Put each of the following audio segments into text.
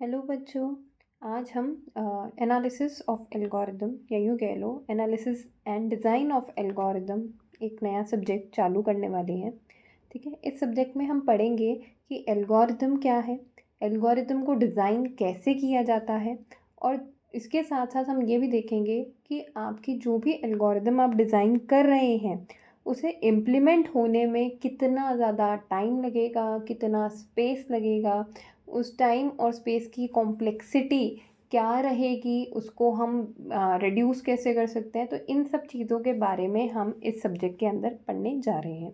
Hello बच्चों। आज हम एनालिसिस ऑफ एल्गोरिदम या यूँ कह लो analysis and design of algorithm एक नया सब्जेक्ट चालू करने वाले हैं। ठीक है, इस सब्जेक्ट में हम पढ़ेंगे कि एल्गोरिदम क्या है, एल्गोरिदम को डिज़ाइन कैसे किया जाता है, और इसके साथ साथ हम ये भी देखेंगे कि आपकी जो भी एल्गोरिदम आप डिज़ाइन कर रहे हैं उसे इम्प्लीमेंट होने में कितना ज़्यादा टाइम लगेगा, कितना स्पेस लगेगा, उस टाइम और स्पेस की कॉम्प्लेक्सिटी क्या रहेगी, उसको हम रिड्यूस कैसे कर सकते हैं। तो इन सब चीज़ों के बारे में हम इस सब्जेक्ट के अंदर पढ़ने जा रहे हैं।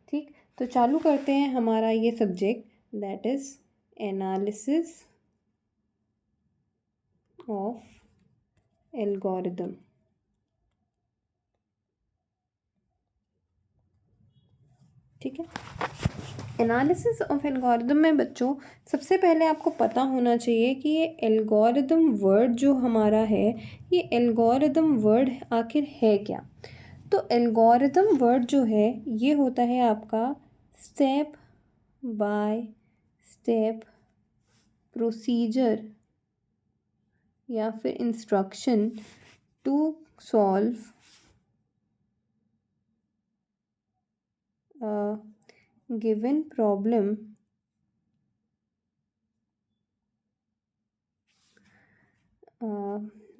ठीक, तो चालू करते हैं हमारा ये subject, that is analysis of algorithm. ठीक है, एनालिसिस ऑफ एल्गोरिदम में बच्चों सबसे पहले आपको पता होना चाहिए कि ये एल्गोरिदम वर्ड जो हमारा है, ये एल्गोरिदम वर्ड आखिर है क्या। तो एल्गोरिदम वर्ड जो है ये होता है आपका स्टेप बाय स्टेप प्रोसीजर या फिर instruction to solve given problem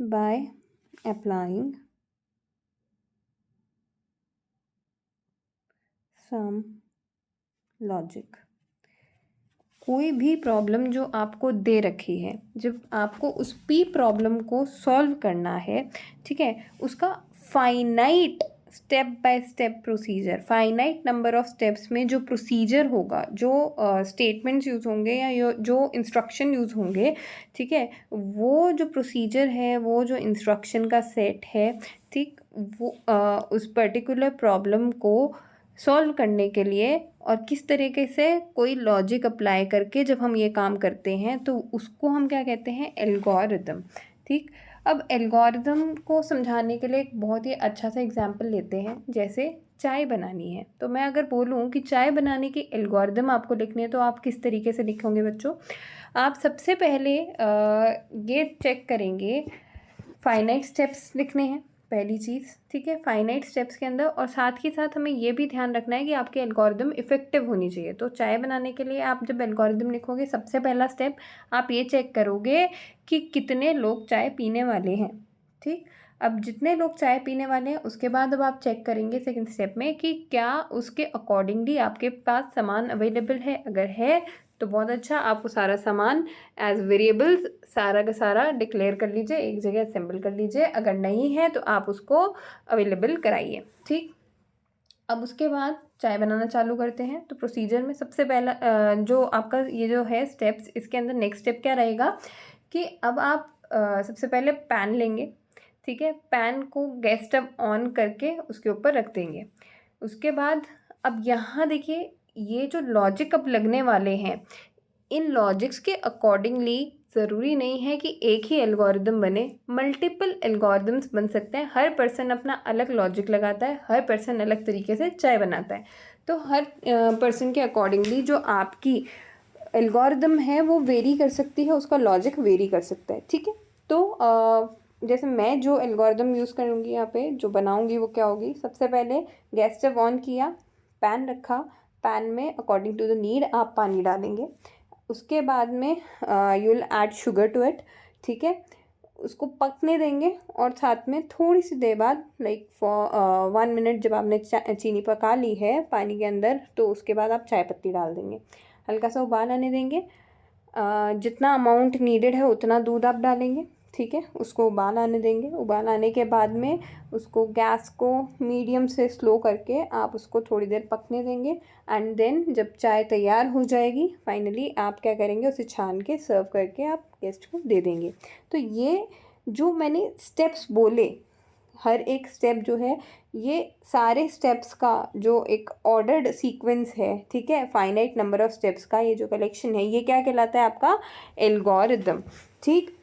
by applying some logic। कोई भी प्रॉब्लम जो आपको दे रखी है, जब आपको उस पी प्रॉब्लम को सॉल्व करना है, ठीक है, उसका finite step by step procedure, finite number of steps में जो प्रोसीजर होगा, जो स्टेटमेंट्स यूज़ होंगे या जो इंस्ट्रक्शन यूज़ होंगे, ठीक है, वो जो प्रोसीजर है, वो जो इंस्ट्रक्शन का सेट है, ठीक, वो उस पर्टिकुलर प्रॉब्लम को सॉल्व करने के लिए और किस तरीके से कोई लॉजिक अप्लाई करके जब हम ये काम करते हैं तो उसको हम क्या कहते हैं, एल्गोरिदम। ठीक, अब एल्गोरिदम को समझाने के लिए एक बहुत ही अच्छा सा एग्जांपल लेते हैं। जैसे चाय बनानी है, तो मैं अगर बोलूँ कि चाय बनाने की एल्गोरिदम आपको लिखनी है तो आप किस तरीके से लिखोगे बच्चों। आप सबसे पहले ये चेक करेंगे, फाइनाइट स्टेप्स लिखने हैं पहली चीज़। ठीक है, फाइनाइट स्टेप्स के अंदर, और साथ ही साथ हमें ये भी ध्यान रखना है कि आपकी एल्गोरिदम इफ़ेक्टिव होनी चाहिए। तो चाय बनाने के लिए आप जब एल्गोरिदम लिखोगे, सबसे पहला स्टेप आप ये चेक करोगे कि कितने लोग चाय पीने वाले हैं। ठीक, अब जितने लोग चाय पीने वाले हैं उसके बाद अब आप चेक करेंगे सेकंड स्टेप में कि क्या उसके अकॉर्डिंगली आपके पास सामान अवेलेबल है। अगर है तो बहुत अच्छा, आप वो सारा सामान एज वेरिएबल्स सारा का सारा डिक्लेयर कर लीजिए, एक जगह असेंबल कर लीजिए। अगर नहीं है तो आप उसको अवेलेबल कराइए। ठीक, अब उसके बाद चाय बनाना चालू करते हैं। तो प्रोसीजर में सबसे पहला जो आपका ये जो है स्टेप्स, इसके अंदर नेक्स्ट स्टेप क्या रहेगा कि अब आप सबसे पहले पैन लेंगे। ठीक है, पैन को गैस स्टव ऑन करके उसके ऊपर रख देंगे। उसके बाद अब यहाँ देखिए, ये जो लॉजिक अब लगने वाले हैं, इन लॉजिक्स के अकॉर्डिंगली ज़रूरी नहीं है कि एक ही एल्गोरिदम बने, मल्टीपल एल्गोरिदम्स बन सकते हैं। हर पर्सन अपना अलग लॉजिक लगाता है, हर पर्सन अलग तरीके से चाय बनाता है। तो हर पर्सन के अकॉर्डिंगली जो आपकी एल्गोरिदम है वो वेरी कर सकती है, उसका लॉजिक वेरी कर सकता है। ठीक है, तो जैसे मैं जो एल्गोरिदम यूज़ करूँगी यहाँ पे जो बनाऊँगी वो क्या होगी, सबसे पहले गैस स्टव ऑन किया, पैन रखा, पैन में अकॉर्डिंग टू द नीड आप पानी डालेंगे। उसके बाद में you will add sugar to it. ठीक है, उसको पकने देंगे और साथ में थोड़ी सी देर बाद लाइक फॉर 1 मिनट जब आपने चीनी पका ली है पानी के अंदर, तो उसके बाद आप चाय पत्ती डाल देंगे, हल्का सा उबाल आने देंगे। जितना अमाउंट नीडेड है उतना दूध आप डालेंगे। ठीक है, उसको उबाल आने देंगे। उबाल आने के बाद में उसको गैस को मीडियम से स्लो करके आप उसको थोड़ी देर पकने देंगे। एंड देन जब चाय तैयार हो जाएगी फाइनली आप क्या करेंगे, उसे छान के सर्व करके आप गेस्ट को दे देंगे। तो ये जो मैंने स्टेप्स बोले, हर एक स्टेप जो है, ये सारे स्टेप्स का जो एक ऑर्डर्ड सीक्वेंस है, ठीक है, फाइनाइट नंबर ऑफ स्टेप्स का ये जो कलेक्शन है, ये क्या कहलाता है, आपका एल्गोरिदम। ठीक,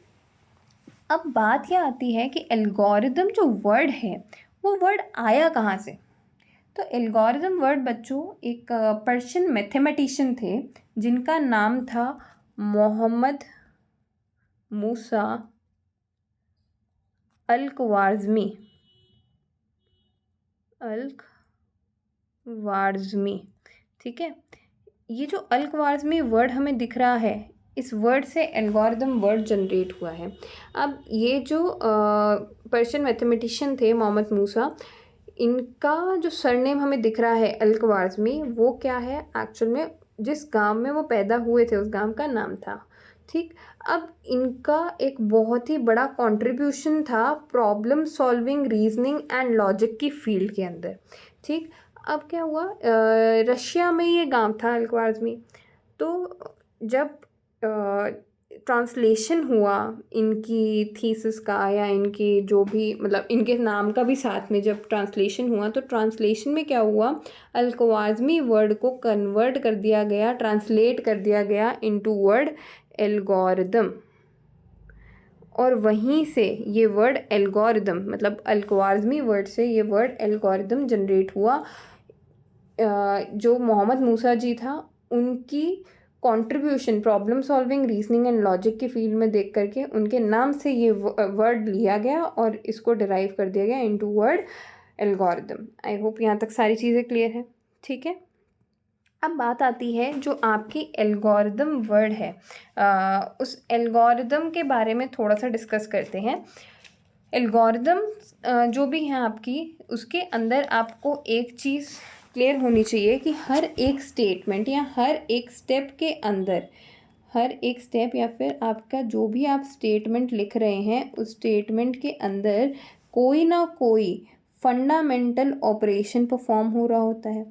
अब बात यह आती है कि एल्गोरिदम जो वर्ड है वो वर्ड आया कहाँ से। तो एल्गोरिदम वर्ड बच्चों एक पर्शियन मैथमेटिशियन थे जिनका नाम था मोहम्मद मूसा अल-ख्वारिज़मी, अल-ख्वारिज़मी, ठीक है। ये जो अल-ख्वारिज़मी वर्ड हमें दिख रहा है, इस वर्ड से एल्गोरिदम वर्ड जनरेट हुआ है। अब ये जो पर्शियन मैथमेटिशियन थे मोहम्मद मूसा, इनका जो सरनेम हमें दिख रहा है अल-ख्वारिज़मी, वो क्या है एक्चुअल में, जिस गांव में वो पैदा हुए थे उस गांव का नाम था, ठीक। अब इनका एक बहुत ही बड़ा कंट्रीब्यूशन था problem solving, reasoning and logic की फील्ड के अंदर, ठीक। अब क्या हुआ, रशिया में ये गांव था अल-ख्वारिज़मी। तो जब ट्रांसलेशन हुआ इनकी थीसिस का, या इनकी जो भी मतलब इनके नाम का भी साथ में जब ट्रांसलेशन हुआ, तो ट्रांसलेशन में क्या हुआ, अल-ख्वारिज़मी वर्ड को कन्वर्ट कर दिया गया, ट्रांसलेट कर दिया गया इनटू वर्ड एल्गोरिदम, और वहीं से ये वर्ड एल्गोरिदम मतलब अल-ख्वारिज़मी वर्ड से ये वर्ड एल्गोरिदम जनरेट हुआ। जो मोहम्मद मूसा जी था, उनकी contribution problem solving, reasoning and logic की फील्ड में देख करके उनके नाम से ये वर्ड लिया गया और इसको डिराइव कर दिया गया into word algorithm. I hope यहाँ तक सारी चीज़ें क्लियर है, ठीक है। अब बात आती है जो आपकी एल्गोरिदम वर्ड है, उस एल्गोरिदम के बारे में थोड़ा सा डिस्कस करते हैं। एल्गोरिदम जो भी है आपकी, उसके अंदर आपको एक चीज़ क्लियर होनी चाहिए कि हर एक स्टेटमेंट या हर एक स्टेप के अंदर, हर एक स्टेप या फिर आपका जो भी आप स्टेटमेंट लिख रहे हैं, उस स्टेटमेंट के अंदर कोई ना कोई फंडामेंटल ऑपरेशन परफॉर्म हो रहा होता है,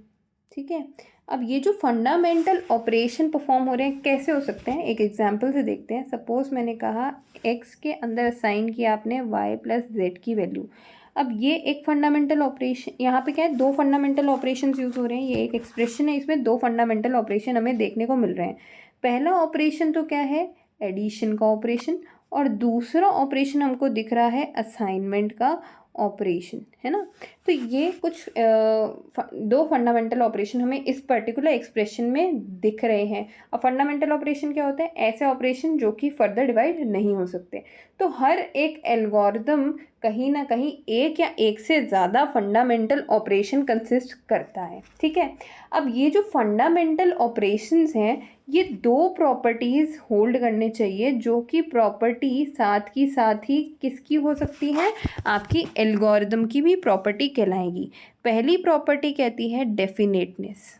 ठीक है। अब ये जो फंडामेंटल ऑपरेशन परफॉर्म हो रहे हैं, कैसे हो सकते हैं, एक एग्जांपल से देखते हैं। सपोज मैंने कहा x के अंदर असाइन किया आपने y प्लस जेड की वैल्यू। अब ये एक फंडामेंटल ऑपरेशन, यहाँ पे क्या है, दो फंडामेंटल ऑपरेशन यूज़ हो रहे हैं। ये एक एक्सप्रेशन है, इसमें दो फंडामेंटल ऑपरेशन हमें देखने को मिल रहे हैं। पहला ऑपरेशन तो क्या है, एडिशन का ऑपरेशन, और दूसरा ऑपरेशन हमको दिख रहा है असाइनमेंट का ऑपरेशन, है ना। तो ये कुछ दो फंडामेंटल ऑपरेशन हमें इस पर्टिकुलर एक्सप्रेशन में दिख रहे हैं। अब फंडामेंटल ऑपरेशन क्या होता है, ऐसे ऑपरेशन जो कि फर्दर डिवाइड नहीं हो सकते। तो हर एक एल्गोरिदम कहीं ना कहीं एक या एक से ज़्यादा फंडामेंटल ऑपरेशन कंसिस्ट करता है, ठीक है। अब ये जो फंडामेंटल ऑपरेशंस हैं, ये दो प्रॉपर्टीज़ होल्ड करने चाहिए, जो कि प्रॉपर्टी साथ ही किसकी हो सकती है, आपकी एल्गोरिदम की भी प्रॉपर्टी कहलाएगी। पहली प्रॉपर्टी कहती है डेफिनेटनेस।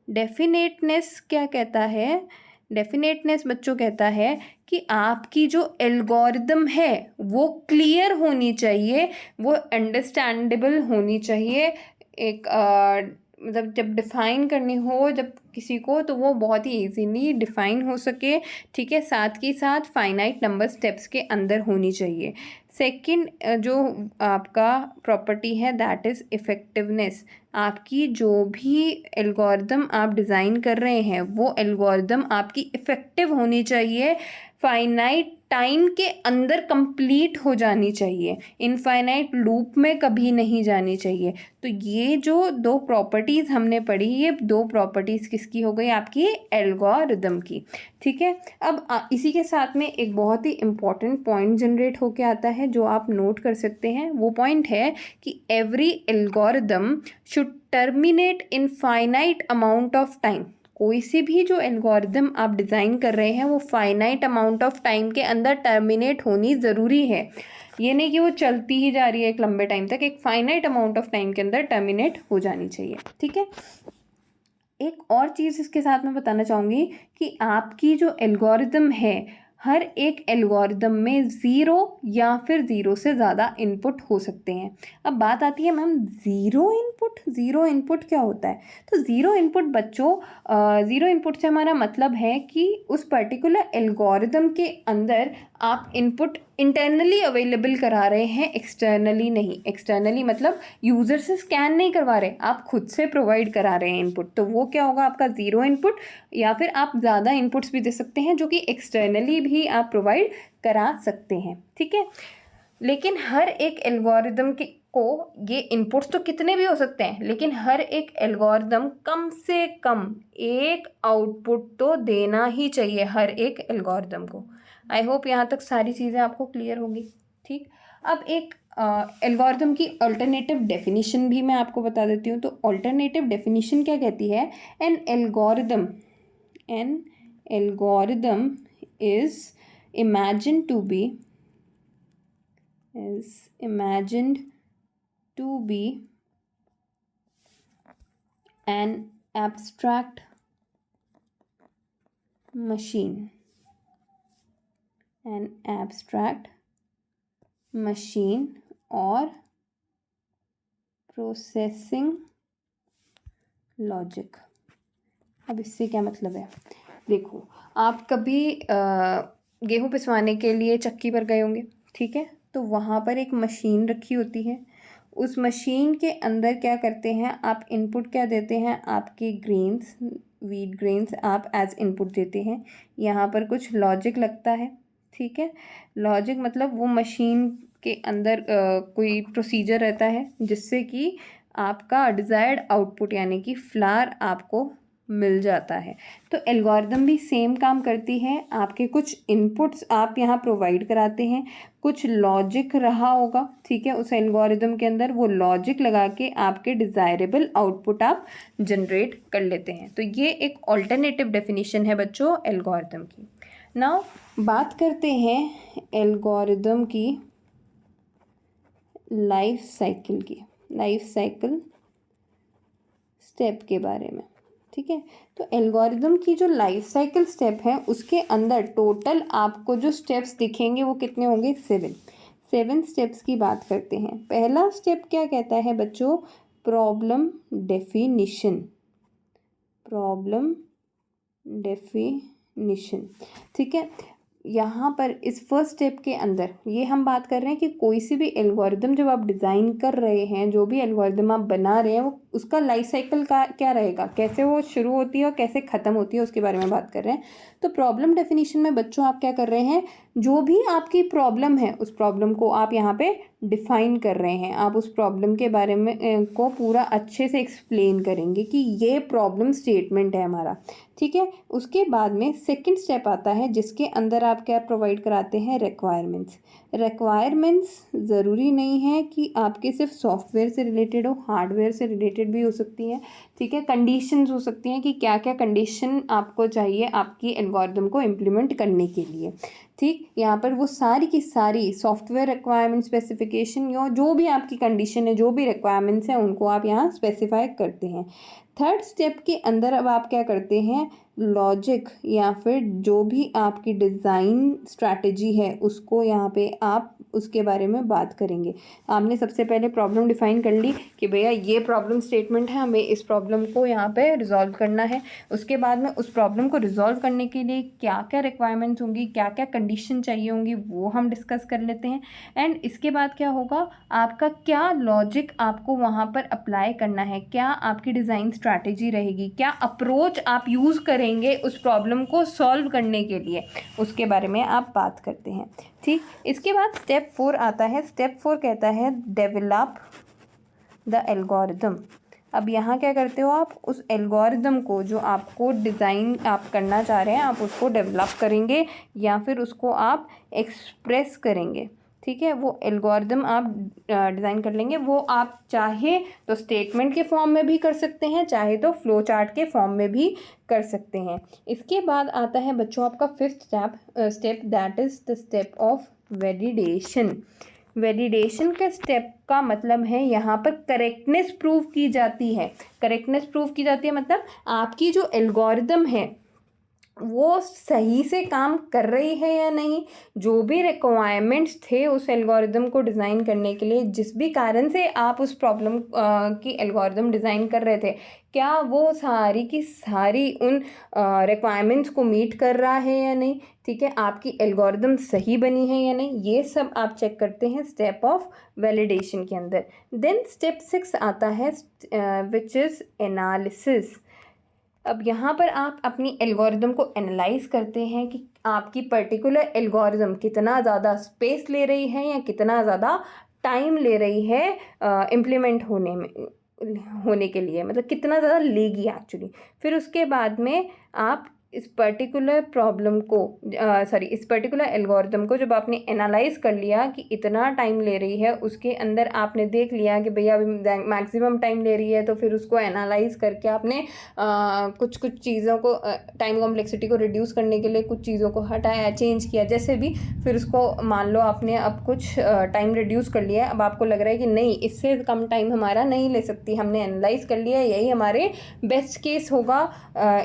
डेफिनेटनेस क्या कहता है, डेफिनेटनेस बच्चों कहता है कि आपकी जो एल्गोरिदम है वो क्लियर होनी चाहिए, वो अंडरस्टैंडेबल होनी चाहिए। एक मतलब जब डिफ़ाइन करनी हो जब किसी को, तो वो बहुत ही इजीली डिफ़ाइन हो सके, ठीक है। साथ ही साथ फाइनाइट नंबर स्टेप्स के अंदर होनी चाहिए। सेकंड जो आपका प्रॉपर्टी है, दैट इज़ इफ़ेक्टिवनेस। आपकी जो भी एल्गोरिदम आप डिज़ाइन कर रहे हैं, वो एल्गोरिदम आपकी इफ़ेक्टिव होनी चाहिए, फाइनाइट टाइम के अंदर कंप्लीट हो जानी चाहिए, इनफाइनाइट लूप में कभी नहीं जानी चाहिए। तो ये जो दो प्रॉपर्टीज़ हमने पढ़ी, ये दो प्रॉपर्टीज़ किसकी हो गई, आपकी एल्गोरिदम की, ठीक है। अब इसी के साथ में एक बहुत ही इम्पॉर्टेंट पॉइंट जनरेट होके आता है, जो आप नोट कर सकते हैं। वो पॉइंट है कि every algorithm should terminate in finite amount of time. कोई सी भी जो एल्गोरिदम आप डिज़ाइन कर रहे हैं, वो फाइनाइट अमाउंट ऑफ टाइम के अंदर टर्मिनेट होनी ज़रूरी है। ये नहीं कि वो चलती ही जा रही है एक लंबे टाइम तक, एक फाइनाइट अमाउंट ऑफ टाइम के अंदर टर्मिनेट हो जानी चाहिए, ठीक है। एक और चीज़ इसके साथ मैं बताना चाहूँगी कि आपकी जो एल्गोरिदम है, हर एक एल्गोरिदम में ज़ीरो या फिर ज़ीरो से ज़्यादा इनपुट हो सकते हैं। अब बात आती है मैम ज़ीरो इनपुट क्या होता है। तो ज़ीरो इनपुट बच्चों, ज़ीरो इनपुट से हमारा मतलब है कि उस पर्टिकुलर एल्गोरिदम के अंदर आप इनपुट इंटरनली अवेलेबल करा रहे हैं, एक्सटर्नली नहीं। एक्सटर्नली मतलब यूज़र से स्कैन नहीं करवा रहे, आप खुद से प्रोवाइड करा रहे हैं इनपुट, तो वो क्या होगा आपका ज़ीरो इनपुट। या फिर आप ज़्यादा इनपुट्स भी दे सकते हैं, जो कि एक्सटर्नली भी आप प्रोवाइड करा सकते हैं, ठीक है। लेकिन हर एक एल्गोरिदम के को ये इनपुट्स तो कितने भी हो सकते हैं, लेकिन हर एक एल्गोरिदम कम से कम एक आउटपुट तो देना ही चाहिए हर एक एल्गोरिदम को। आई होप यहाँ तक सारी चीज़ें आपको क्लियर होगी। ठीक, अब एक एल्गोरिदम की अल्टरनेटिव डेफिनेशन भी मैं आपको बता देती हूँ। तो अल्टरनेटिव डेफिनेशन क्या कहती है? N algorithm is imagined to be an abstract machine or processing logic। अब इससे क्या मतलब है? देखो, आप कभी गेहूँ पिसवाने के लिए चक्की पर गए होंगे, ठीक है? तो वहाँ पर एक मशीन रखी होती है। उस मशीन के अंदर क्या करते हैं, आप इनपुट क्या देते हैं, आपके ग्रेन्स, वीट ग्रेन्स आप एज इनपुट देते हैं। यहाँ पर कुछ लॉजिक लगता है, ठीक है? लॉजिक मतलब वो मशीन के अंदर कोई प्रोसीजर रहता है जिससे कि आपका डिज़ायर्ड आउटपुट यानी कि फ्लावर आपको मिल जाता है। तो एल्गोरिदम भी सेम काम करती है। आपके कुछ इनपुट्स आप यहाँ प्रोवाइड कराते हैं, कुछ लॉजिक रहा होगा, ठीक है, उस एल्गोरिदम के अंदर वो लॉजिक लगा के आपके डिज़ायरेबल आउटपुट आप जनरेट कर लेते हैं। तो ये एक ऑल्टरनेटिव डेफिनेशन है बच्चों एल्गोरिदम की। नाउ बात करते हैं एल्गोरिदम की लाइफ साइकिल स्टेप के बारे में, ठीक है? तो एल्गोरिदम की जो लाइफ साइकिल स्टेप है उसके अंदर टोटल आपको जो स्टेप्स दिखेंगे वो कितने होंगे? 7 स्टेप्स की बात करते हैं। पहला स्टेप क्या कहता है बच्चों? प्रॉब्लम डेफिनिशन, ठीक है? यहाँ पर इस फर्स्ट स्टेप के अंदर ये हम बात कर रहे हैं कि कोई सी भी एल्गोरिदम जब आप डिज़ाइन कर रहे हैं, जो भी एल्गोरिदम आप बना रहे हैं, वो उसका लाइफ साइकिल का क्या रहेगा, कैसे वो शुरू होती है और कैसे ख़त्म होती है, उसके बारे में बात कर रहे हैं। तो प्रॉब्लम डेफिनेशन में बच्चों आप क्या कर रहे हैं, जो भी आपकी प्रॉब्लम है उस प्रॉब्लम को आप यहाँ पे डिफ़ाइन कर रहे हैं। आप उस प्रॉब्लम के बारे में को पूरा अच्छे से एक्सप्लेन करेंगे कि ये प्रॉब्लम स्टेटमेंट है हमारा, ठीक है? उसके बाद में सेकंड स्टेप आता है जिसके अंदर आप क्या प्रोवाइड कराते हैं? रिक्वायरमेंट्स ज़रूरी नहीं है कि आपके सिर्फ सॉफ्टवेयर से रिलेटेड हो, हार्डवेयर से रिलेटेड भी हो सकती हैं, ठीक है? कंडीशंस हो सकती हैं कि क्या क्या कंडीशन आपको चाहिए आपकी एल्गोरिदम को इम्प्लीमेंट करने के लिए, ठीक? यहाँ पर वो सारी की सारी सॉफ्टवेयर रिक्वायरमेंट स्पेसिफिकेशन या जो भी आपकी कंडीशन है, जो भी रिक्वायरमेंट्स हैं, उनको आप यहाँ स्पेसिफाई करते हैं। थर्ड स्टेप के अंदर अब आप क्या करते हैं? लॉजिक या फिर जो भी आपकी डिज़ाइन स्ट्रैटेजी है उसको यहाँ पे आप उसके बारे में बात करेंगे। आपने सबसे पहले प्रॉब्लम डिफ़ाइन कर ली कि भैया ये प्रॉब्लम स्टेटमेंट है, हमें इस प्रॉब्लम को यहाँ पे रिजॉल्व करना है। उसके बाद में उस प्रॉब्लम को रिजॉल्व करने के लिए क्या क्या रिक्वायरमेंट्स होंगी, क्या क्या कंडीशन चाहिए होंगी, वो हम डिस्कस कर लेते हैं। एंड इसके बाद क्या होगा, आपका क्या लॉजिक आपको वहाँ पर अप्लाई करना है, क्या आपकी डिज़ाइन स्ट्रैटेजी रहेगी, क्या अप्रोच आप यूज़ करेंगे उस प्रॉब्लम को सॉल्व करने के लिए, उसके बारे में आप बात करते हैं, ठीक? इसके बाद स्टेप 4 आता है। स्टेप 4 कहता है डेवलप द एल्गोरिदम। अब यहाँ क्या करते हो आप? उस एल्गोरिदम को जो आपको डिज़ाइन आप करना चाह रहे हैं, आप उसको डेवलप करेंगे या फिर उसको आप एक्सप्रेस करेंगे, ठीक है? वो एल्गोरिदम आप डिज़ाइन कर लेंगे। वो आप चाहे तो स्टेटमेंट के फॉर्म में भी कर सकते हैं, चाहे तो फ्लो चार्ट के फॉर्म में भी कर सकते हैं। इसके बाद आता है बच्चों आपका fifth step that is the step of validation. Validation के स्टेप का मतलब है यहाँ पर करेक्टनेस प्रूव की जाती है। करेक्टनेस प्रूव की जाती है मतलब आपकी जो एल्गोरिदम है वो सही से काम कर रही है या नहीं, जो भी रिक्वायरमेंट्स थे उस एल्गोरिदम को डिज़ाइन करने के लिए, जिस भी कारण से आप उस प्रॉब्लम की एल्गोरिदम डिज़ाइन कर रहे थे, क्या वो सारी की सारी उन रिक्वायरमेंट्स को मीट कर रहा है या नहीं, ठीक है? आपकी एल्गोरिदम सही बनी है या नहीं, ये सब आप चेक करते हैं स्टेप ऑफ वैलिडेशन के अंदर। देन स्टेप 6 आता है विच इज़ एनालिसिस। अब यहाँ पर आप अपनी एल्गोरिदम को एनालाइज करते हैं कि आपकी पर्टिकुलर एल्गोरिदम कितना ज़्यादा स्पेस ले रही है या कितना ज़्यादा टाइम ले रही है इम्प्लीमेंट होने के लिए, मतलब कितना ज़्यादा लेगी एक्चुअली। फिर उसके बाद में आप इस पर्टिकुलर प्रॉब्लम को इस पर्टिकुलर एल्गोरिदम को जब आपने एनालाइज कर लिया कि इतना टाइम ले रही है, उसके अंदर आपने देख लिया कि भैया अभी मैक्सिमम टाइम ले रही है, तो फिर उसको एनालाइज करके आपने कुछ कुछ चीज़ों को टाइम कॉम्प्लेक्सिटी को रिड्यूस करने के लिए कुछ चीज़ों को हटाया, चेंज किया, जैसे भी। फिर उसको मान लो आपने अब कुछ टाइम रिड्यूस कर लिया है, अब आपको लग रहा है कि नहीं, इससे कम टाइम हमारा नहीं ले सकती, हमने एनालाइज कर लिया, यही हमारे बेस्ट केस होगा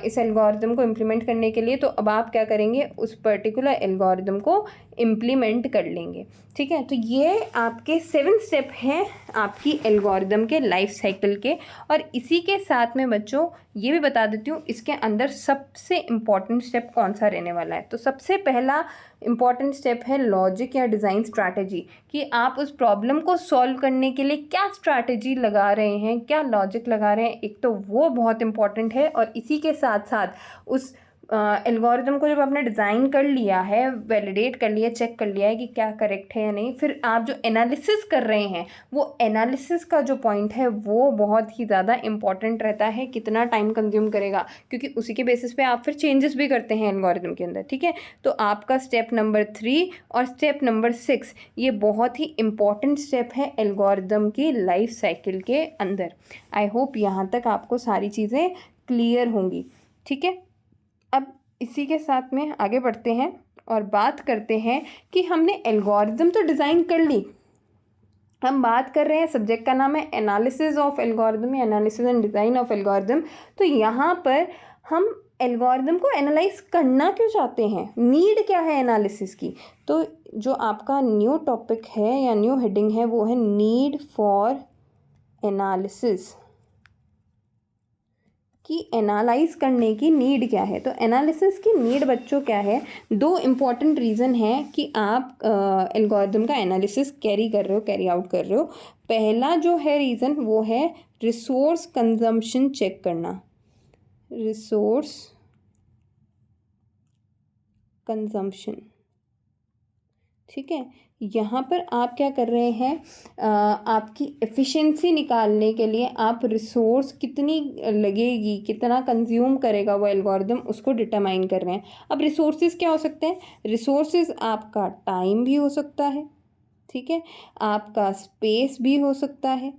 इस एल्गोरिदम को इम्प्लीमेंट करने के लिए। तो अब आप क्या करेंगे, उस पर्टिकुलर एल्गोरिदम को इम्प्लीमेंट कर लेंगे। ठीक है, तो ये आपके 7 स्टेप हैं आपकी एल्गोरिदम के लाइफ साइकिल के। और इसी के साथ में बच्चों ये भी बता देती हूँ, इसके अंदर सबसे इम्पॉर्टेंट स्टेप कौन सा रहने वाला है। तो सबसे पहला इम्पॉर्टेंट स्टेप है लॉजिक या डिज़ाइन स्ट्रैटेजी, कि आप उस प्रॉब्लम को सॉल्व करने के लिए क्या स्ट्रैटेजी लगा रहे हैं, क्या लॉजिक लगा रहे हैं। एक तो वो बहुत इम्पॉर्टेंट है, और इसी के साथ साथ उस एल्गोरिदम को जब आपने डिज़ाइन कर लिया है, वैलिडेट कर लिया, चेक कर लिया है कि क्या करेक्ट है या नहीं, फिर आप जो एनालिसिस कर रहे हैं, वो एनालिसिस का जो पॉइंट है वो बहुत ही ज़्यादा इंपॉर्टेंट रहता है, कितना टाइम कंज्यूम करेगा, क्योंकि उसी के बेसिस पे आप फिर चेंजेस भी करते हैं एल्गोरिदम के अंदर। ठीक है, तो आपका स्टेप नंबर 3 और स्टेप नंबर 6 ये बहुत ही इंपॉर्टेंट स्टेप है एल्गोरिदम की लाइफ साइकिल के अंदर। आई होप यहाँ तक आपको सारी चीज़ें क्लियर होंगी। ठीक है, अब इसी के साथ में आगे बढ़ते हैं और बात करते हैं कि हमने एल्गोरिदम तो डिज़ाइन कर ली, हम बात कर रहे हैं, सब्जेक्ट का नाम है एनालिसिस ऑफ एल्गोरिदम या analysis and design of algorithm. तो यहाँ पर हम एल्गोरिदम को एनालाइज करना क्यों चाहते हैं, नीड क्या है एनालिसिस की। तो जो आपका न्यू टॉपिक है या न्यू हेडिंग है वो है नीड फॉर एनालिसिस, कि एनालाइज करने की नीड क्या है। तो एनालिसिस की नीड बच्चों क्या है, 2 इम्पॉर्टेंट रीज़न है कि आप एल्गोरिदम का एनालिसिस कैरी आउट कर रहे हो। पहला जो है रीज़न वो है रिसोर्स कंजम्पशन चेक करना, रिसोर्स कंजम्पशन। ठीक है, यहाँ पर आप क्या कर रहे हैं, आपकी एफिशिएंसी निकालने के लिए आप रिसोर्स कितनी लगेगी, कितना कंज्यूम करेगा वो एल्गोरिदम, उसको डिटरमाइन कर रहे हैं। अब रिसोर्सेज क्या हो सकते हैं, रिसोर्सेज आपका टाइम भी हो सकता है, ठीक है, आपका स्पेस भी हो सकता है,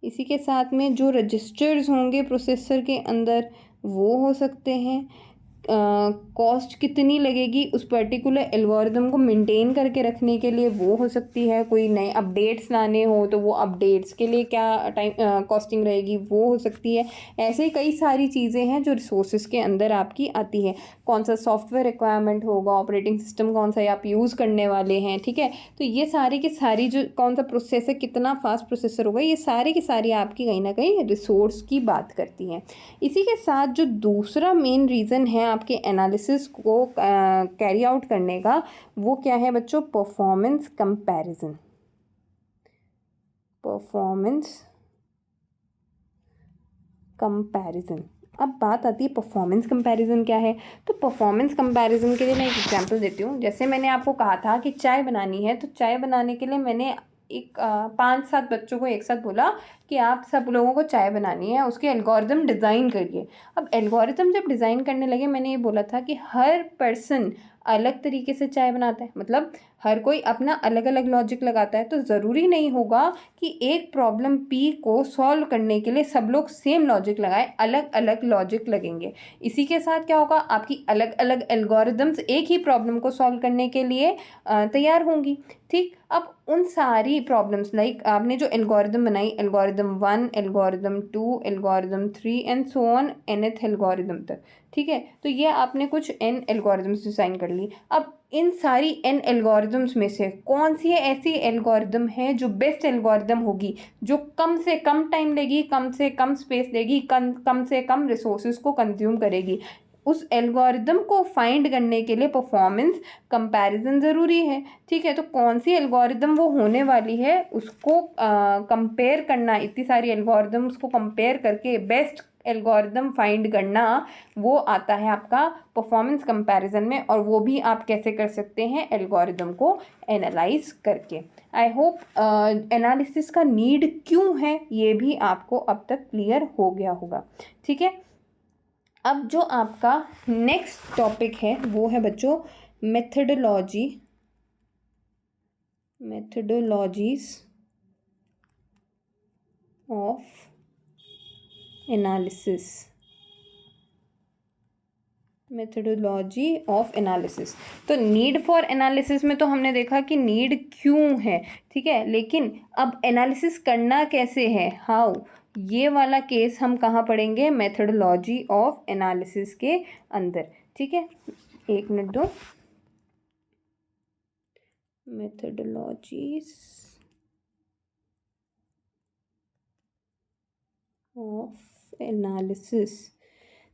इसी के साथ में जो रजिस्टर्स होंगे प्रोसेसर के अंदर वो हो सकते हैं, कॉस्ट कितनी लगेगी उस पर्टिकुलर एल्गोरिदम को मेंटेन करके रखने के लिए वो हो सकती है, कोई नए अपडेट्स लाने हो तो वो अपडेट्स के लिए क्या टाइम कॉस्टिंग रहेगी वो हो सकती है। ऐसे कई सारी चीज़ें हैं जो रिसोर्सेज के अंदर आपकी आती है। कौन सा सॉफ्टवेयर रिक्वायरमेंट होगा, ऑपरेटिंग सिस्टम कौन सा आप यूज़ करने वाले हैं, ठीक है, तो ये सारी की सारी जो कौन सा प्रोसेसर, कितना फास्ट प्रोसेसर होगा, ये सारी की सारी आपकी कहीं ना कहीं रिसोर्स की बात करती हैं। इसी के साथ जो दूसरा मेन रीज़न है आपके एनालिसिस को कैरी आउट करने का, वो क्या है बच्चों, परफॉर्मेंस कंपैरिजन। परफॉर्मेंस कंपैरिजन, अब बात आती है परफॉर्मेंस कंपैरिजन क्या है। तो परफॉर्मेंस कंपैरिजन के लिए मैं एक एग्जांपल देती हूँ। जैसे मैंने आपको कहा था कि चाय बनानी है, तो चाय बनाने के लिए मैंने 5-7 बच्चों को एक साथ बोला कि आप सब लोगों को चाय बनानी है, उसके एल्गोरिदम डिज़ाइन करिए। अब एल्गोरिदम जब डिज़ाइन करने लगे, मैंने ये बोला था कि हर पर्सन अलग तरीके से चाय बनाता है, मतलब हर कोई अपना अलग अलग लॉजिक लगाता है, तो ज़रूरी नहीं होगा कि एक प्रॉब्लम पी को सॉल्व करने के लिए सब लोग सेम लॉजिक लगाएं, अलग अलग लॉजिक लगेंगे। इसी के साथ क्या होगा, आपकी अलग अलग एल्गोरिदम्स एक ही प्रॉब्लम को सॉल्व करने के लिए तैयार होंगी। ठीक, अब उन सारी प्रॉब्लम्स लाइक आपने जो एल्गोरिदम बनाई, algorithm 1, algorithm 2, algorithm 3 and so on nth algorithm तक, ठीक है, तो ये आपने कुछ n एल्गोरिदम्स डिज़ाइन कर ली। अब इन सारी n एल्गोरिदम्स में से कौन सी ऐसी एल्गोरिदम है जो बेस्ट एल्गोरिदम होगी, जो कम से कम टाइम लेगी, कम से कम स्पेस लेगी, कम से कम रिसोर्सेज को कंज्यूम करेगी। उस एल्गोरिदम को फाइंड करने के लिए परफॉर्मेंस कंपैरिजन ज़रूरी है। ठीक है, तो कौन सी एल्गोरिदम वो होने वाली है उसको कंपेयर करना, इतनी सारी एल्गोरिदम उसको कंपेयर करके बेस्ट एल्गोरिदम फाइंड करना, वो आता है आपका परफॉर्मेंस कंपैरिजन में। और वो भी आप कैसे कर सकते हैं, एल्गोरिदम को एनालाइज करके। आई होप एनालिसिस का नीड क्यों है ये भी आपको अब तक क्लियर हो गया होगा। ठीक है, अब जो आपका नेक्स्ट टॉपिक है वो है बच्चों methodologies of analysis. Methodology of analysis. तो नीड फॉर एनालिसिस में तो हमने देखा कि नीड क्यों है, ठीक है, लेकिन अब एनालिसिस करना कैसे है, हाउ, ये वाला केस हम कहाँ पढ़ेंगे, मेथडोलॉजी ऑफ एनालिसिस के अंदर। ठीक है, एक मिनट दो। मेथडोलॉजीज ऑफ एनालिसिस,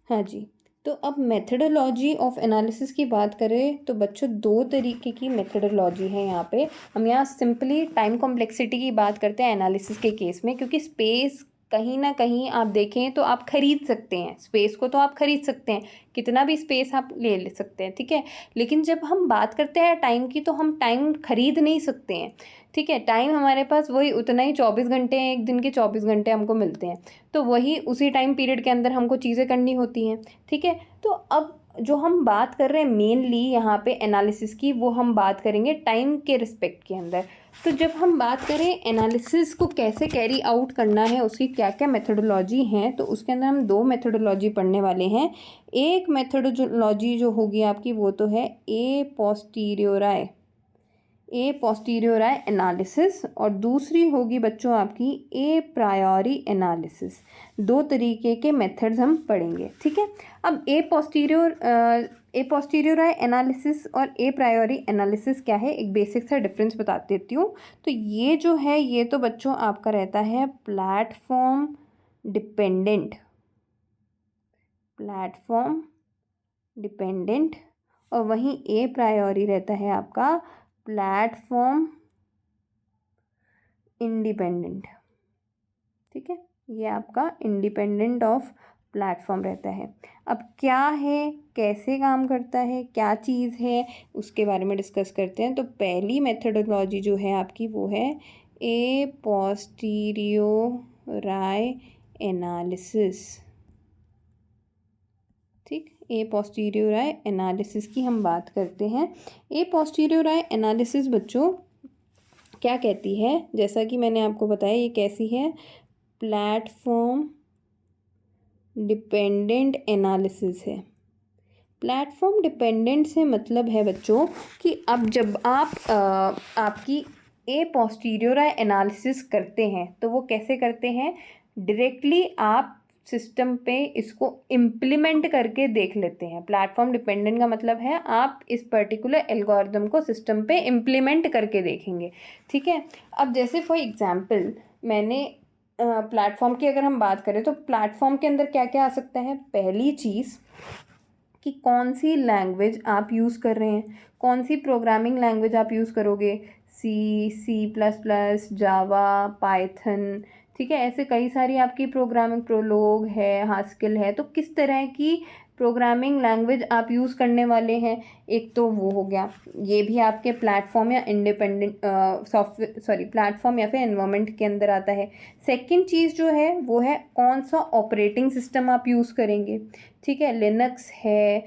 हाँ जी। तो अब मेथडोलॉजी ऑफ एनालिसिस की बात करें तो बच्चों दो तरीके की मेथडोलॉजी है यहाँ पे। हम यहाँ सिंपली टाइम कॉम्प्लेक्सिटी की बात करते हैं एनालिसिस के केस में, क्योंकि स्पेस कहीं ना कहीं आप देखें तो आप खरीद सकते हैं, स्पेस को तो आप खरीद सकते हैं, कितना भी स्पेस आप ले सकते हैं। ठीक है, लेकिन जब हम बात करते हैं टाइम की तो हम टाइम खरीद नहीं सकते हैं। ठीक है, टाइम हमारे पास वही उतना ही 24 घंटे हैं, एक दिन के 24 घंटे हमको मिलते हैं, तो वही उसी टाइम पीरियड के अंदर हमको चीज़ें करनी होती हैं। ठीक है, तो अब जो हम बात कर रहे हैं मेनली यहाँ पे एनालिसिस की, वो हम बात करेंगे टाइम के रिस्पेक्ट के अंदर। तो जब हम बात करें एनालिसिस को कैसे कैरी आउट करना है, उसकी क्या क्या मेथडोलॉजी हैं, तो उसके अंदर हम दो मेथडोलॉजी पढ़ने वाले हैं। एक मेथडोलॉजी जो होगी आपकी वो तो है ए पोस्टीरियोराई एनालिसिस, और दूसरी होगी बच्चों आपकी ए प्रायोरी एनालिसिस। दो तरीके के मेथड्स हम पढ़ेंगे। ठीक है, अब ए पोस्टीरियोराई एनालिसिस और ए प्रायोरी एनालिसिस क्या है, एक बेसिक सा डिफरेंस बता देती हूँ। तो ये जो है ये तो बच्चों आपका रहता है प्लेटफॉर्म डिपेंडेंट, और वहीं ए प्रायोरी रहता है आपका प्लेटफॉर्म इंडिपेंडेंट। ठीक है, ये आपका इंडिपेंडेंट ऑफ प्लेटफॉर्म रहता है। अब क्या है, कैसे काम करता है, क्या चीज़ है, उसके बारे में डिस्कस करते हैं। तो पहली मेथडोलॉजी जो है आपकी वो है ए पोस्टीरियोराई एनालिसिस। ठीक, ए पोस्टीरियोराई एनालिसिस की हम बात करते हैं। ए पोस्टीरियोराई एनालिसिस बच्चों क्या कहती है, जैसा कि मैंने आपको बताया ये कैसी है, प्लेटफॉर्म डिपेंडेंट एनालिसिस है। प्लेटफॉर्म डिपेंडेंट से मतलब है बच्चों कि अब जब आप आपकी ए पोस्टीरियोराई एनालिसिस करते हैं तो वो कैसे करते हैं, डायरेक्टली आप सिस्टम पे इसको इम्प्लीमेंट करके देख लेते हैं। प्लेटफॉर्म डिपेंडेंट का मतलब है आप इस पर्टिकुलर एल्गोरिदम को सिस्टम पे इम्प्लीमेंट करके देखेंगे। ठीक है, अब जैसे फॉर एग्जांपल मैंने प्लेटफॉर्म की अगर हम बात करें तो प्लेटफॉर्म के अंदर क्या क्या आ सकता है, पहली चीज़ कि कौन सी लैंग्वेज आप यूज़ कर रहे हैं, कौन सी प्रोग्रामिंग लैंग्वेज आप यूज़ करोगे, C++, जावा, पाइथन। ठीक है, ऐसे कई सारी आपकी प्रोग्रामिंग, प्रोलोग है, हास्किल है, तो किस तरह की प्रोग्रामिंग लैंग्वेज आप यूज़ करने वाले हैं, एक तो वो हो गया। ये भी आपके प्लेटफॉर्म या इंडिपेंडेंट सॉफ्टवेयर प्लेटफॉर्म या फिर एनवायरनमेंट के अंदर आता है। सेकंड चीज़ जो है वो है कौन सा ऑपरेटिंग सिस्टम आप यूज़ करेंगे। ठीक है, लिनक्स है,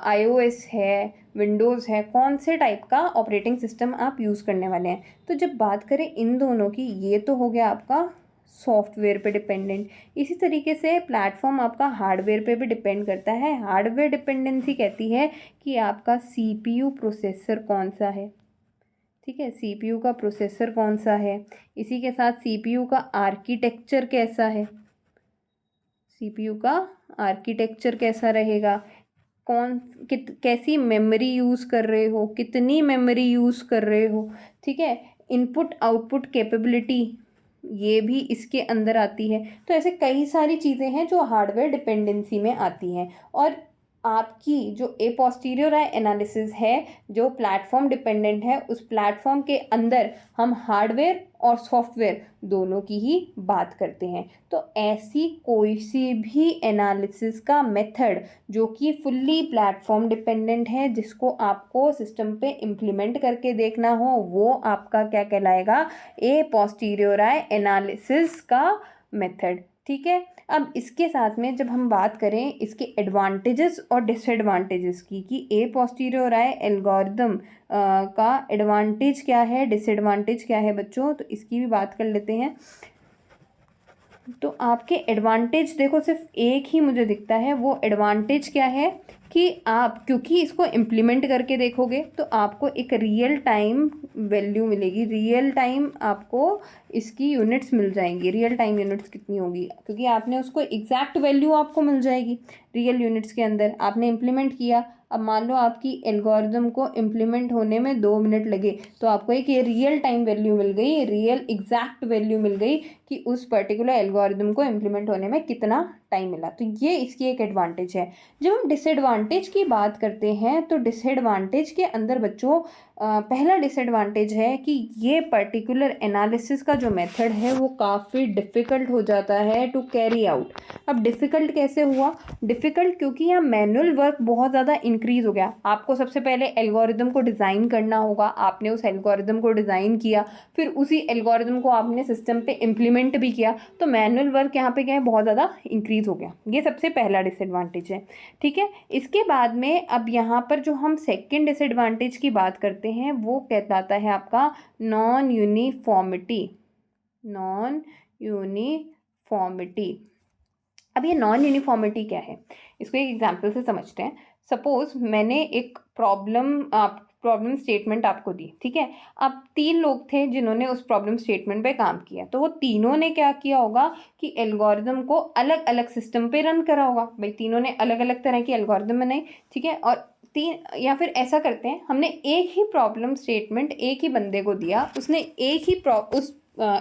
iOS है, विंडोज़ है, कौन से टाइप का ऑपरेटिंग सिस्टम आप यूज़ करने वाले हैं। तो जब बात करें इन दोनों की, ये तो हो गया आपका सॉफ्टवेयर पे डिपेंडेंट। इसी तरीके से प्लेटफॉर्म आपका हार्डवेयर पे भी डिपेंड करता है। हार्डवेयर डिपेंडेंसी कहती है कि आपका CPU प्रोसेसर कौन सा है। ठीक है, CPU का प्रोसेसर कौन सा है, इसी के साथ CPU का आर्किटेक्चर कैसा है, CPU का आर्किटेक्चर कैसा रहेगा, कैसी मेमोरी यूज़ कर रहे हो, कितनी मेमोरी यूज़ कर रहे हो। ठीक है, इनपुट आउटपुट कैपेबिलिटी ये भी इसके अंदर आती है। तो ऐसे कई सारी चीज़ें हैं जो हार्डवेयर डिपेंडेंसी में आती हैं। और आपकी जो ए पोस्टीरियर आई एनालिसिस है, जो प्लेटफॉर्म डिपेंडेंट है, उस प्लेटफॉर्म के अंदर हम हार्डवेयर और सॉफ्टवेयर दोनों की ही बात करते हैं। तो ऐसी कोई सी भी एनालिसिस का मेथड जो कि फुल्ली प्लेटफॉर्म डिपेंडेंट है, जिसको आपको सिस्टम पे इम्प्लीमेंट करके देखना हो, वो आपका क्या कहलाएगा, ए पोस्टीरियर आई एनालिसिस का मेथड। ठीक है, अब इसके साथ में जब हम बात करें इसके एडवांटेजेस और डिसएडवांटेजेस की, कि ए पोस्टीरियर आई एल्गोरिदम का एडवांटेज क्या है, डिसएडवांटेज क्या है बच्चों, तो इसकी भी बात कर लेते हैं। तो आपके एडवांटेज देखो, सिर्फ एक ही मुझे दिखता है, वो एडवांटेज क्या है कि आप क्योंकि इसको इम्प्लीमेंट करके देखोगे तो आपको एक रियल टाइम वैल्यू मिलेगी, रियल टाइम आपको इसकी यूनिट्स मिल जाएंगी। रियल टाइम यूनिट्स कितनी होगी, क्योंकि आपने उसको एग्जैक्ट वैल्यू आपको मिल जाएगी रियल यूनिट्स के अंदर, आपने इम्प्लीमेंट किया। अब मान लो आपकी एल्गोरिदम को इम्प्लीमेंट होने में 2 मिनट लगे, तो आपको एक ये रियल टाइम वैल्यू मिल गई, रियल एग्जैक्ट वैल्यू मिल गई कि उस पर्टिकुलर एल्गोरिदम को इम्प्लीमेंट होने में कितना टाइम मिला। तो ये इसकी एक एडवांटेज है। जब हम डिसएडवांटेज की बात करते हैं, तो डिसएडवांटेज के अंदर बच्चों पहला डिसएडवांटेज है कि ये पर्टिकुलर एनालिसिस का जो मेथड है वो काफ़ी डिफ़िकल्ट हो जाता है टू कैरी आउट। अब डिफ़िकल्ट कैसे हुआ, डिफ़िकल्ट क्योंकि यहाँ मैनुअल वर्क बहुत ज़्यादा इंक्रीज़ हो गया। आपको सबसे पहले एल्गोरिदम को डिज़ाइन करना होगा, आपने उस एल्गोरिदम को डिज़ाइन किया, फिर उसी एल्गोरिदम को आपने सिस्टम पे इम्प्लीमेंट भी किया, तो मैनुअल वर्क यहाँ पे क्या है, बहुत ज़्यादा इंक्रीज़ हो गया। ये सबसे पहला डिसएडवांटेज है। ठीक है, इसके बाद में अब यहाँ पर जो हम सेकेंड डिसएडवांटेज की बात करते हैं वो कहलाता है आपका नॉन यूनिफॉर्मिटी। नॉन यूनिफॉर्मिटी, अब ये नॉन यूनिफॉर्मिटी क्या है, इसको एक एग्जांपल से समझते हैं। सपोज मैंने एक प्रॉब्लम स्टेटमेंट आपको दी, ठीक है। अब 3 लोग थे जिन्होंने उस प्रॉब्लम स्टेटमेंट पे काम किया, तो वो तीनों ने क्या किया होगा कि एल्गोरिदम को अलग अलग सिस्टम पे रन करा होगा। भाई तीनों ने अलग अलग तरह की एल्गोरिदम बनाई, ठीक है, और या फिर ऐसा करते हैं, हमने एक ही प्रॉब्लम स्टेटमेंट एक ही बंदे को दिया, उसने एक ही उस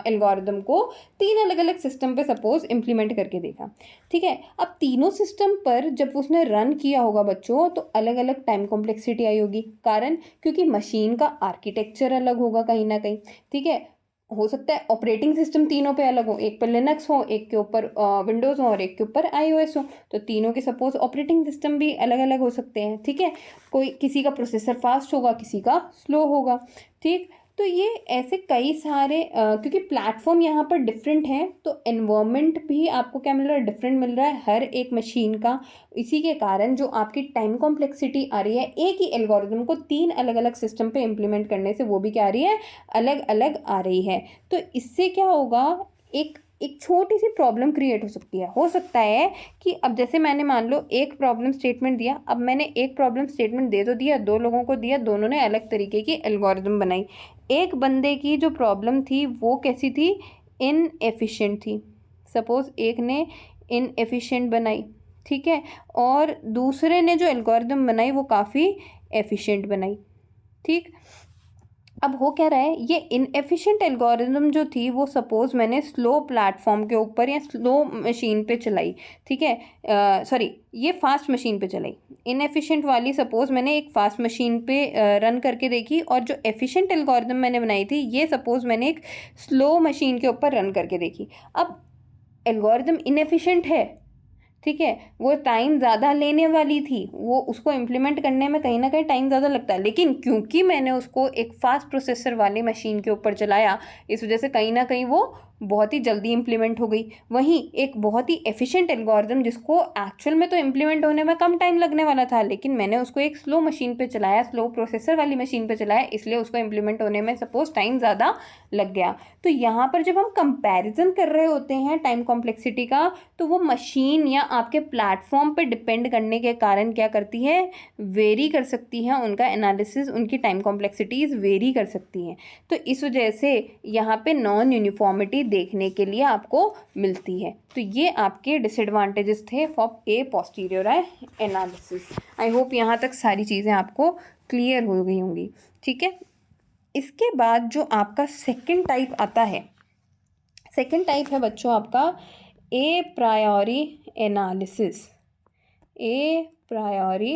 एल्गोरिदम को 3 अलग अलग सिस्टम पे सपोज इम्प्लीमेंट करके देखा। ठीक है, अब तीनों सिस्टम पर जब उसने रन किया होगा बच्चों, तो अलग अलग टाइम कॉम्प्लेक्सिटी आई होगी। कारण क्योंकि मशीन का आर्किटेक्चर अलग होगा कहीं ना कहीं। ठीक है, हो सकता है ऑपरेटिंग सिस्टम तीनों पे अलग हो, एक पे लिनक्स हो, एक के ऊपर विंडोज़ हो और एक के ऊपर iOS हो, तो तीनों के सपोज ऑपरेटिंग सिस्टम भी अलग अलग हो सकते हैं। ठीक है, कोई किसी का प्रोसेसर फास्ट होगा, किसी का स्लो होगा। ठीक, तो ये ऐसे कई सारे क्योंकि प्लेटफॉर्म यहाँ पर डिफरेंट है, तो एनवायरनमेंट भी आपको क्या मिल रहा है, डिफरेंट मिल रहा है हर एक मशीन का। इसी के कारण जो आपकी टाइम कॉम्प्लेक्सिटी आ रही है, एक ही एल्गोरिदम को 3 अलग अलग सिस्टम पे इम्प्लीमेंट करने से वो भी क्या आ रही है, अलग अलग आ रही है। तो इससे क्या होगा, एक एक छोटी सी प्रॉब्लम क्रिएट हो सकती है। हो सकता है कि अब जैसे मैंने मान लो एक प्रॉब्लम स्टेटमेंट दिया, अब मैंने एक प्रॉब्लम स्टेटमेंट दे तो दिया, 2 लोगों को दिया, दोनों ने अलग तरीके की एल्गोरिदम बनाई। एक बंदे की जो प्रॉब्लम थी वो कैसी थी, इनएफिशिएंट थी। सपोज एक ने इनएफिशिएंट बनाई, ठीक है, और दूसरे ने जो एल्गोरिदम बनाई वो काफ़ी एफिशिएंट बनाई। ठीक, अब हो क्या रहा है, ये इनएफिशिएंट एल्गोरिदम जो थी वो सपोज मैंने स्लो प्लेटफॉर्म के ऊपर या स्लो मशीन पे चलाई। ठीक है, सॉरी, ये फास्ट मशीन पे चलाई। इनएफिशिएंट वाली सपोज मैंने एक फास्ट मशीन पे रन करके देखी, और जो एफिशिएंट एल्गोरिदम मैंने बनाई थी ये सपोज मैंने एक स्लो मशीन के ऊपर रन करके देखी। अब एल्गोरिदम इनएफिशिएंट है, ठीक है, वो टाइम ज़्यादा लेने वाली थी, वो उसको इम्प्लीमेंट करने में कहीं ना कहीं टाइम ज़्यादा लगता है, लेकिन क्योंकि मैंने उसको एक फास्ट प्रोसेसर वाली मशीन के ऊपर चलाया, इस वजह से कहीं ना कहीं वो बहुत ही जल्दी इम्प्लीमेंट हो गई। वहीं एक बहुत ही एफिशिएंट एल्गोरिदम जिसको एक्चुअल में तो इम्प्लीमेंट होने में कम टाइम लगने वाला था, लेकिन मैंने उसको एक स्लो मशीन पे चलाया, स्लो प्रोसेसर वाली मशीन पे चलाया, इसलिए उसको इम्प्लीमेंट होने में सपोज टाइम ज़्यादा लग गया। तो यहाँ पर जब हम कंपैरिजन कर रहे होते हैं टाइम कॉम्प्लेक्सिटी का, तो वो मशीन या आपके प्लेटफॉर्म पे डिपेंड करने के कारण क्या करती है, वेरी कर सकती है, उनका एनालिसिस, उनकी टाइम कॉम्प्लेक्सिटीज़ वेरी कर सकती हैं। तो इस वजह से यहाँ पे नॉन यूनिफॉर्मिटी देखने के लिए आपको मिलती है। तो ये आपके डिसएडवांटेजेस थे for a posterior I analysis. I hope यहाँ तक सारी चीज़ें आपको क्लियर हो गई होंगी। ठीक है, इसके बाद जो आपका सेकंड टाइप आता है, सेकंड टाइप है बच्चों आपका ए प्रायोरी एनालिसिस। ए प्रायोरी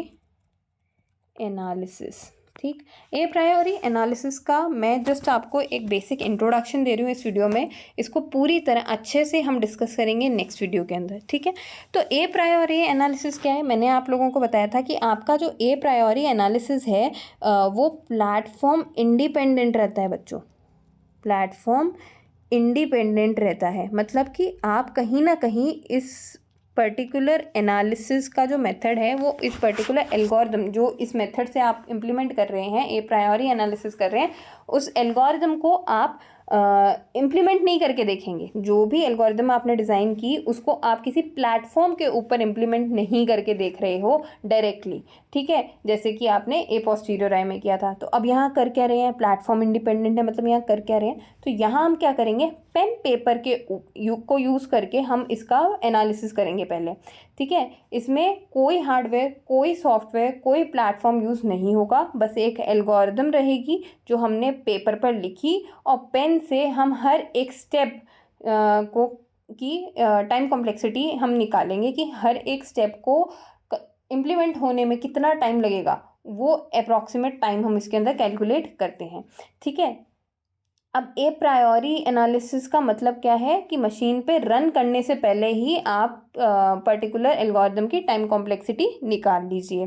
एनालिसिस। ठीक, ए प्रायोरी एनालिसिस का मैं जस्ट आपको एक बेसिक इंट्रोडक्शन दे रही हूँ इस वीडियो में। इसको पूरी तरह अच्छे से हम डिस्कस करेंगे नेक्स्ट वीडियो के अंदर। ठीक है, तो ए प्रायोरी एनालिसिस क्या है, मैंने आप लोगों को बताया था कि आपका जो ए प्रायोरी एनालिसिस है वो प्लेटफॉर्म इंडिपेंडेंट रहता है बच्चों। प्लेटफॉर्म इंडिपेंडेंट रहता है, मतलब कि आप कहीं ना कहीं इस पर्टिकुलर एनालिसिस का जो मेथड है वो इस पर्टिकुलर एल्गोरिदम जो इस मेथड से आप इम्प्लीमेंट कर रहे हैं, ए प्रायोरी एनालिसिस कर रहे हैं, उस एल्गोरिदम को आप इम्प्लीमेंट नहीं करके देखेंगे। जो भी एल्गोरिदम आपने डिज़ाइन की उसको आप किसी प्लेटफॉर्म के ऊपर इम्प्लीमेंट नहीं करके देख रहे हो डायरेक्टली। ठीक है, जैसे कि आपने ए पोस्टीरियर आई में किया था, तो अब यहाँ कर क्या रहे हैं, प्लेटफॉर्म इंडिपेंडेंट है, मतलब यहाँ कर क्या रहे हैं, तो यहाँ हम क्या करेंगे, पेन पेपर के को यूज़ करके हम इसका एनालिसिस करेंगे पहले। ठीक है, इसमें कोई हार्डवेयर, कोई सॉफ्टवेयर, कोई प्लेटफॉर्म यूज़ नहीं होगा, बस एक एल्गोरिदम रहेगी जो हमने पेपर पर लिखी और पेन से हम हर एक स्टेप को की टाइम कॉम्प्लेक्सिटी हम निकालेंगे कि हर एक स्टेप को इम्प्लीमेंट होने में कितना टाइम लगेगा, वो अप्रॉक्सीमेट टाइम हम इसके अंदर कैलकुलेट करते हैं। ठीक है, अब ए प्रायोरी एनालिसिस का मतलब क्या है कि मशीन पे रन करने से पहले ही आप पर्टिकुलर एल्गोरिदम की टाइम कॉम्प्लेक्सिटी निकाल लीजिए।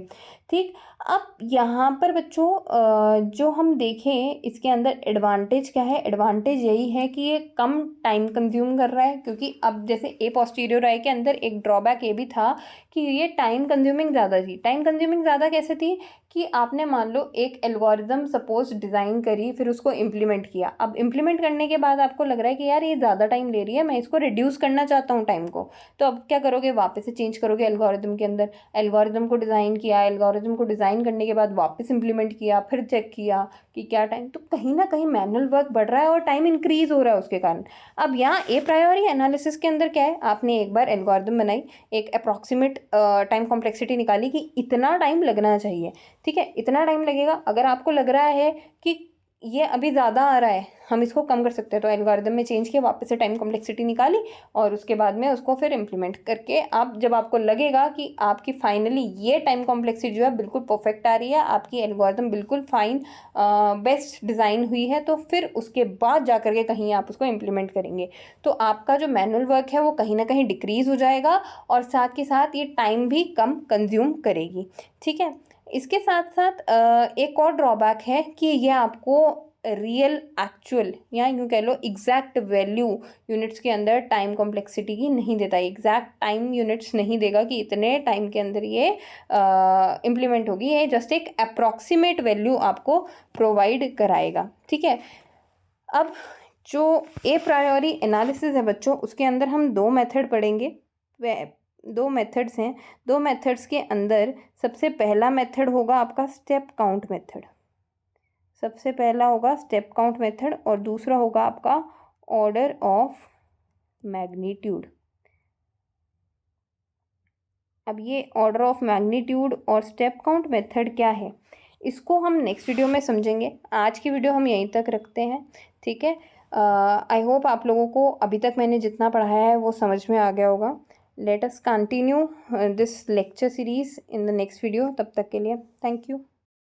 ठीक, अब यहाँ पर बच्चों जो हम देखें इसके अंदर एडवांटेज क्या है, एडवांटेज यही है कि ये कम टाइम कंज्यूम कर रहा है, क्योंकि अब जैसे ए पोस्टीरियर आई के अंदर एक ड्रॉबैक ये भी था कि ये टाइम कंज्यूमिंग ज़्यादा थी। टाइम कंज्यूमिंग ज़्यादा कैसे थी कि आपने मान लो एक एल्गोरिदम सपोज डिज़ाइन करी, फिर उसको इम्प्लीमेंट किया। अब इम्प्लीमेंट करने के बाद आपको लग रहा है कि यार ये ज़्यादा टाइम ले रही है, मैं इसको रिड्यूस करना चाहता हूँ टाइम को, तो अब क्या करोगे, वापस से चेंज करोगे एल्गोरिदम के अंदर। एल्गोरिदम को डिज़ाइन किया, एल्गोरिदम को डिज़ाइन करने के बाद वापस इंप्लीमेंट किया, फिर चेक किया कि क्या टाइम, तो कहीं ना कहीं मैनुअल वर्क बढ़ रहा है और टाइम इंक्रीज हो रहा है उसके कारण। अब यहाँ ए प्रायोरी एनालिसिस के अंदर क्या है, आपने एक बार एल्गोरिदम बनाई, एक अप्रॉक्सीमेट टाइम कॉम्प्लेक्सिटी निकाली कि इतना टाइम लगना चाहिए। ठीक है, इतना टाइम लगेगा। अगर आपको लग रहा है कि ये अभी ज़्यादा आ रहा है, हम इसको कम कर सकते हैं, तो एल्गोरिदम में चेंज किया, वापस से टाइम कॉम्प्लेक्सिटी निकाली और उसके बाद में उसको फिर इम्प्लीमेंट करके आप, जब आपको लगेगा कि आपकी फाइनली ये टाइम कॉम्प्लेक्सिटी जो है बिल्कुल परफेक्ट आ रही है, आपकी एल्गोरिदम बिल्कुल फाइन बेस्ट डिज़ाइन हुई है, तो फिर उसके बाद जा करके कहीं आप उसको इम्प्लीमेंट करेंगे, तो आपका जो मैनुअल वर्क है वो कहीं ना कहीं डिक्रीज़ हो जाएगा और साथ के साथ ये टाइम भी कम कंज्यूम करेगी। ठीक है, इसके साथ साथ एक और ड्रॉबैक है कि ये आपको रियल एक्चुअल या यूँ कह लो एग्जैक्ट वैल्यू यूनिट्स के अंदर टाइम कॉम्प्लेक्सिटी की नहीं देता, एग्जैक्ट टाइम यूनिट्स नहीं देगा कि इतने टाइम के अंदर ये इम्प्लीमेंट होगी। ये जस्ट एक अप्रॉक्सीमेट वैल्यू आपको प्रोवाइड कराएगा। ठीक है, अब जो ए प्रायोरी एनालिसिस है बच्चों, उसके अंदर हम दो मेथड पढ़ेंगे। दो मेथड्स हैं, दो मेथड्स के अंदर सबसे पहला मेथड होगा आपका स्टेप काउंट मेथड। सबसे पहला होगा स्टेप काउंट मेथड और दूसरा होगा आपका ऑर्डर ऑफ मैग्नीट्यूड। अब ये ऑर्डर ऑफ मैग्नीट्यूड और स्टेप काउंट मेथड क्या है, इसको हम नेक्स्ट वीडियो में समझेंगे। आज की वीडियो हम यहीं तक रखते हैं। ठीक है, आई होप आप लोगों को अभी तक मैंने जितना पढ़ाया है वो समझ में आ गया होगा। Let us continue this lecture series in the next video. तब तक के लिए थैंक यू।